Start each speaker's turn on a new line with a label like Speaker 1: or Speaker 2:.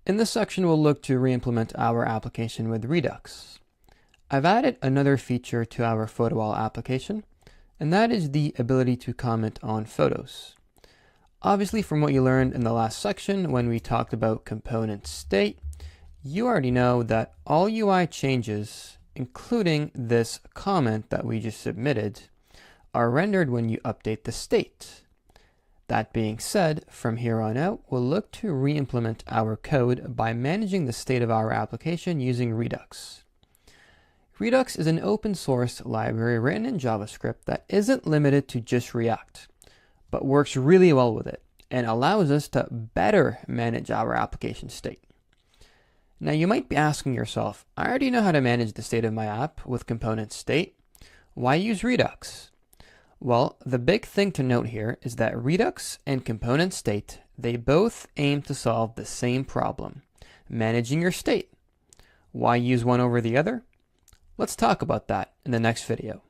Speaker 1: In this section, we'll look to re-implement our application with Redux. I've added another feature to our photo wall application, and that is the ability to comment on photos. Obviously, from what you learned in the last section when we talked about component state, you already know that all UI changes, including this comment that we just submitted, are rendered when you update the state. That being said, from here on out, we'll look to re-implement our code by managing the state of our application using Redux. Redux is an open source library written in JavaScript that isn't limited to just React, but works really well with it and allows us to better manage our application state. Now you might be asking yourself, I already know how to manage the state of my app with component state. Why use Redux? Well, the big thing to note here is that Redux and component state, they both aim to solve the same problem, managing your state. Why use one over the other? Let's talk about that in the next video.